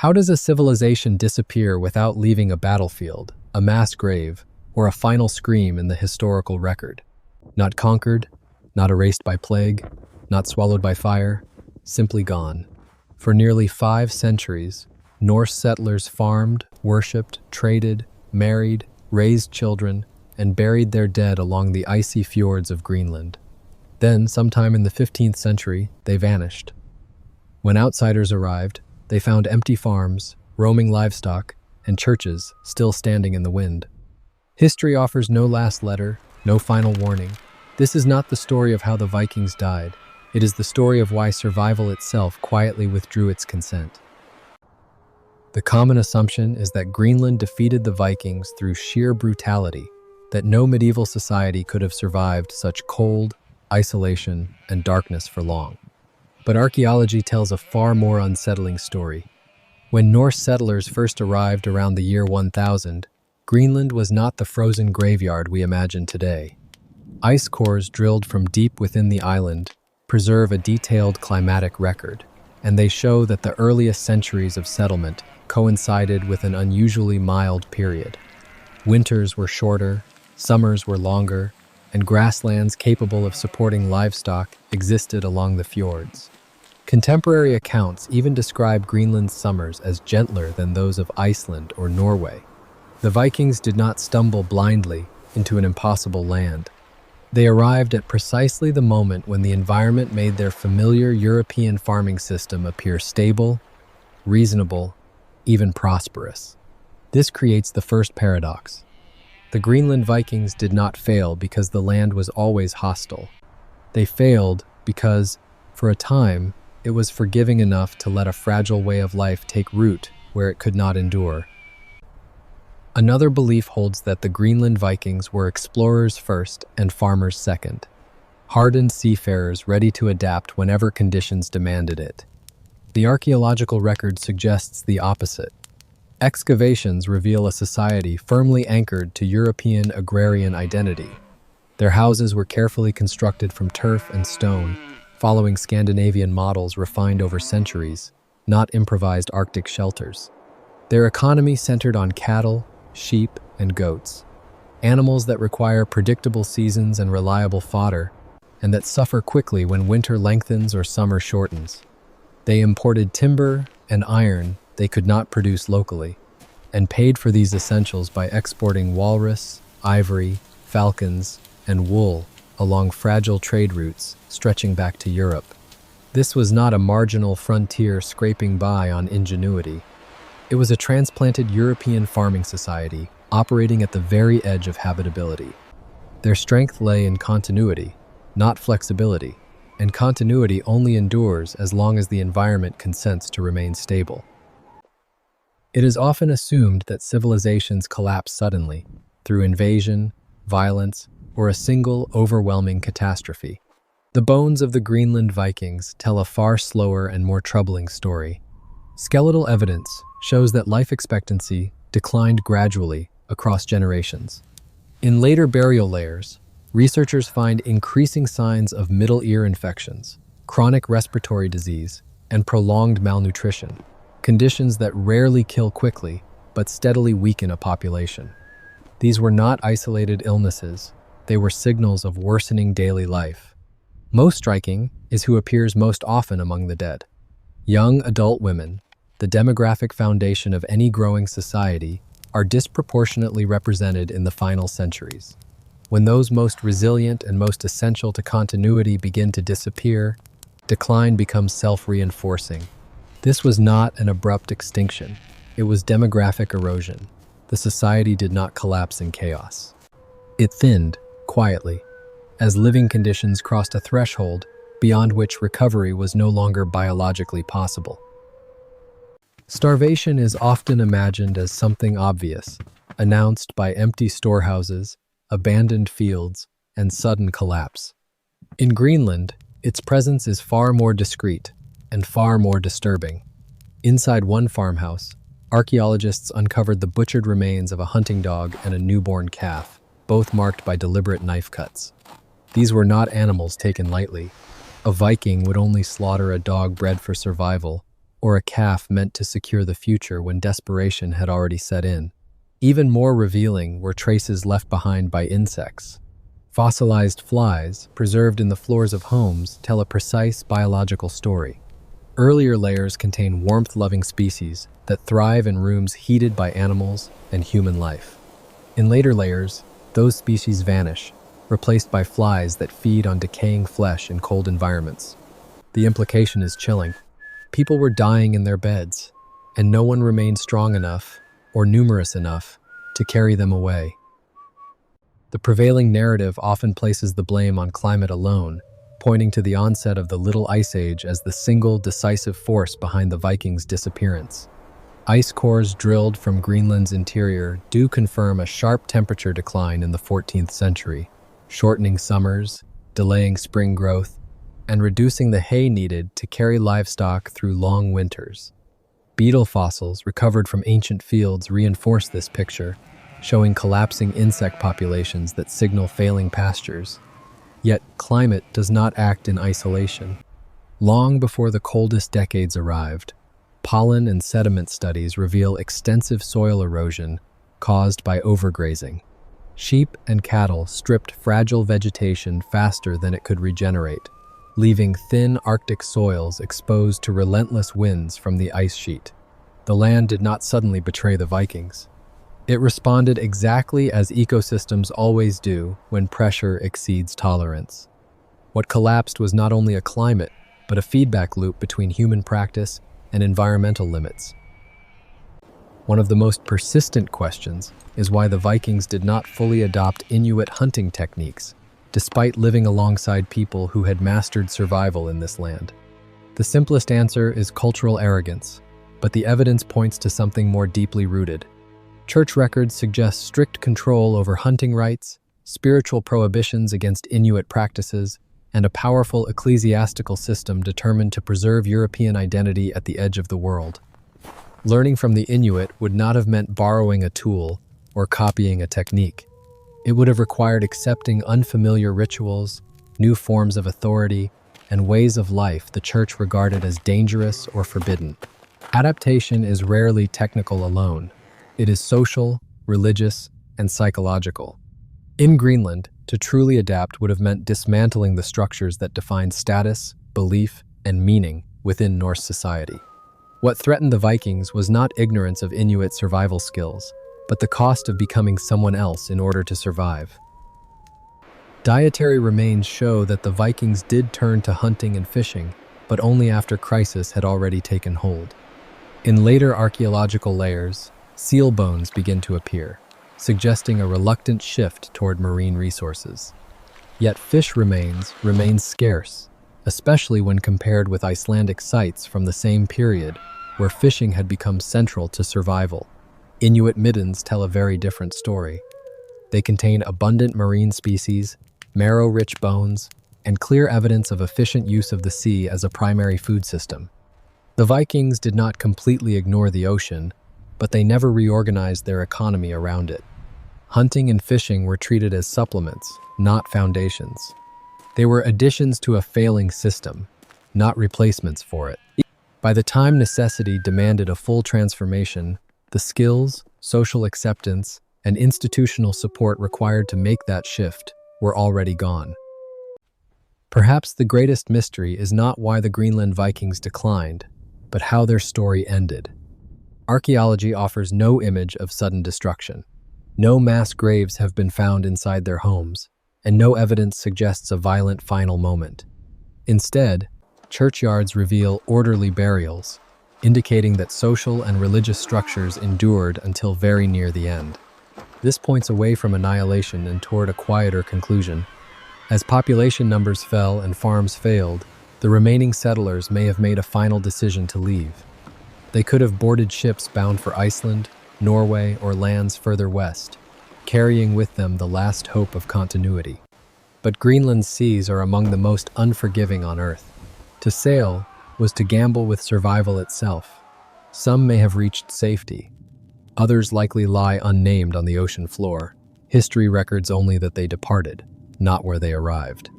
How does a civilization disappear without leaving a battlefield, a mass grave, or a final scream in the historical record? Not conquered, not erased by plague, not swallowed by fire, simply gone. For nearly 5 centuries, Norse settlers farmed, worshipped, traded, married, raised children, and buried their dead along the icy fjords of Greenland. Then, sometime in the 15th century, they vanished. When outsiders arrived, they found empty farms, roaming livestock, and churches still standing in the wind. History offers no last letter, no final warning. This is not the story of how the Vikings died. It is the story of why survival itself quietly withdrew its consent. The common assumption is that Greenland defeated the Vikings through sheer brutality, that no medieval society could have survived such cold, isolation, and darkness for long. But archaeology tells a far more unsettling story. When Norse settlers first arrived around the year 1000, Greenland was not the frozen graveyard we imagine today. Ice cores drilled from deep within the island preserve a detailed climatic record, and they show that the earliest centuries of settlement coincided with an unusually mild period. Winters were shorter, summers were longer, and grasslands capable of supporting livestock existed along the fjords. Contemporary accounts even describe Greenland's summers as gentler than those of Iceland or Norway. The Vikings did not stumble blindly into an impossible land. They arrived at precisely the moment when the environment made their familiar European farming system appear stable, reasonable, even prosperous. This creates the first paradox. The Greenland Vikings did not fail because the land was always hostile. They failed because, for a time, it was forgiving enough to let a fragile way of life take root where it could not endure. Another belief holds that the Greenland Vikings were explorers first and farmers second, hardened seafarers ready to adapt whenever conditions demanded it. The archaeological record suggests the opposite. Excavations reveal a society firmly anchored to European agrarian identity. Their houses were carefully constructed from turf and stone, following Scandinavian models refined over centuries, not improvised Arctic shelters. Their economy centered on cattle, sheep, and goats, animals that require predictable seasons and reliable fodder, and that suffer quickly when winter lengthens or summer shortens. They imported timber and iron they could not produce locally, and paid for these essentials by exporting walrus, ivory, falcons, and wool along fragile trade routes stretching back to Europe. This was not a marginal frontier scraping by on ingenuity. It was a transplanted European farming society operating at the very edge of habitability. Their strength lay in continuity, not flexibility, and continuity only endures as long as the environment consents to remain stable. It is often assumed that civilizations collapse suddenly, through invasion, violence, or a single overwhelming catastrophe. The bones of the Greenland Vikings tell a far slower and more troubling story. Skeletal evidence shows that life expectancy declined gradually across generations. In later burial layers, researchers find increasing signs of middle ear infections, chronic respiratory disease, and prolonged malnutrition, conditions that rarely kill quickly but steadily weaken a population. These were not isolated illnesses, they were signals of worsening daily life. Most striking is who appears most often among the dead. Young adult women, the demographic foundation of any growing society, are disproportionately represented in the final centuries. When those most resilient and most essential to continuity begin to disappear, decline becomes self-reinforcing. This was not an abrupt extinction. It was demographic erosion. The society did not collapse in chaos. It thinned, quietly, as living conditions crossed a threshold beyond which recovery was no longer biologically possible. Starvation is often imagined as something obvious, announced by empty storehouses, abandoned fields, and sudden collapse. In Greenland, its presence is far more discreet and far more disturbing. Inside one farmhouse, archaeologists uncovered the butchered remains of a hunting dog and a newborn calf, both marked by deliberate knife cuts. These were not animals taken lightly. A Viking would only slaughter a dog bred for survival, or a calf meant to secure the future when desperation had already set in. Even more revealing were traces left behind by insects. Fossilized flies, preserved in the floors of homes, tell a precise biological story. Earlier layers contain warmth-loving species that thrive in rooms heated by animals and human life. In later layers, those species vanish, replaced by flies that feed on decaying flesh in cold environments. The implication is chilling. People were dying in their beds, and no one remained strong enough or numerous enough to carry them away. The prevailing narrative often places the blame on climate alone, pointing to the onset of the Little Ice Age as the single decisive force behind the Vikings' disappearance. Ice cores drilled from Greenland's interior do confirm a sharp temperature decline in the 14th century, shortening summers, delaying spring growth, and reducing the hay needed to carry livestock through long winters. Beetle fossils recovered from ancient fields reinforce this picture, showing collapsing insect populations that signal failing pastures. Yet climate does not act in isolation. Long before the coldest decades arrived, pollen and sediment studies reveal extensive soil erosion caused by overgrazing. Sheep and cattle stripped fragile vegetation faster than it could regenerate, leaving thin Arctic soils exposed to relentless winds from the ice sheet. The land did not suddenly betray the Vikings. It responded exactly as ecosystems always do when pressure exceeds tolerance. What collapsed was not only a climate, but a feedback loop between human practice and environmental limits. One of the most persistent questions is why the Vikings did not fully adopt Inuit hunting techniques, despite living alongside people who had mastered survival in this land. The simplest answer is cultural arrogance, but the evidence points to something more deeply rooted. Church records suggest strict control over hunting rights, spiritual prohibitions against Inuit practices, and a powerful ecclesiastical system determined to preserve European identity at the edge of the world. Learning from the Inuit would not have meant borrowing a tool or copying a technique. It would have required accepting unfamiliar rituals, new forms of authority, and ways of life the church regarded as dangerous or forbidden. Adaptation is rarely technical alone. It is social, religious, and psychological. In Greenland, to truly adapt would have meant dismantling the structures that defined status, belief, and meaning within Norse society. What threatened the Vikings was not ignorance of Inuit survival skills, but the cost of becoming someone else in order to survive. Dietary remains show that the Vikings did turn to hunting and fishing, but only after crisis had already taken hold. In later archaeological layers, seal bones begin to appear, suggesting a reluctant shift toward marine resources. Yet fish remains remain scarce, especially when compared with Icelandic sites from the same period, where fishing had become central to survival. Inuit middens tell a very different story. They contain abundant marine species, marrow-rich bones, and clear evidence of efficient use of the sea as a primary food system. The Vikings did not completely ignore the ocean, but they never reorganized their economy around it. Hunting and fishing were treated as supplements, not foundations. They were additions to a failing system, not replacements for it. By the time necessity demanded a full transformation, the skills, social acceptance, and institutional support required to make that shift were already gone. Perhaps the greatest mystery is not why the Greenland Vikings declined, but how their story ended. Archaeology offers no image of sudden destruction. No mass graves have been found inside their homes, and no evidence suggests a violent final moment. Instead, churchyards reveal orderly burials, indicating that social and religious structures endured until very near the end. This points away from annihilation and toward a quieter conclusion. As population numbers fell and farms failed, the remaining settlers may have made a final decision to leave. They could have boarded ships bound for Iceland, Norway, or lands further west, carrying with them the last hope of continuity. But Greenland's seas are among the most unforgiving on Earth. To sail was to gamble with survival itself. Some may have reached safety. Others likely lie unnamed on the ocean floor. History records only that they departed, not where they arrived.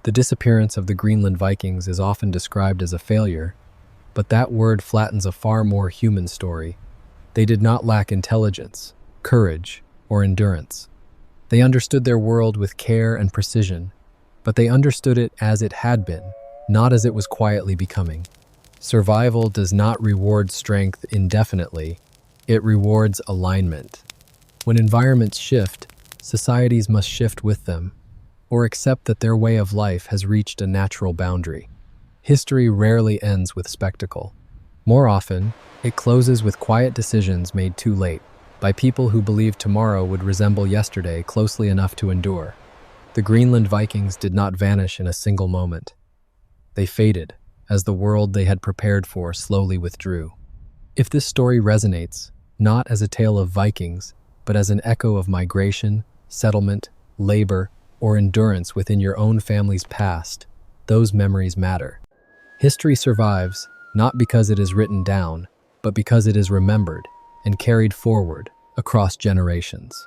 The disappearance of the Greenland Vikings is often described as a failure, but that word flattens a far more human story. They did not lack intelligence, courage, or endurance. They understood their world with care and precision, but they understood it as it had been, not as it was quietly becoming. Survival does not reward strength indefinitely, it rewards alignment. When environments shift, societies must shift with them, or accept that their way of life has reached a natural boundary. History rarely ends with spectacle. More often, it closes with quiet decisions made too late, by people who believed tomorrow would resemble yesterday closely enough to endure. The Greenland Vikings did not vanish in a single moment. They faded, as the world they had prepared for slowly withdrew. If this story resonates, not as a tale of Vikings, but as an echo of migration, settlement, labor, or endurance within your own family's past, those memories matter. History survives, not because it is written down, but because it is remembered and carried forward across generations.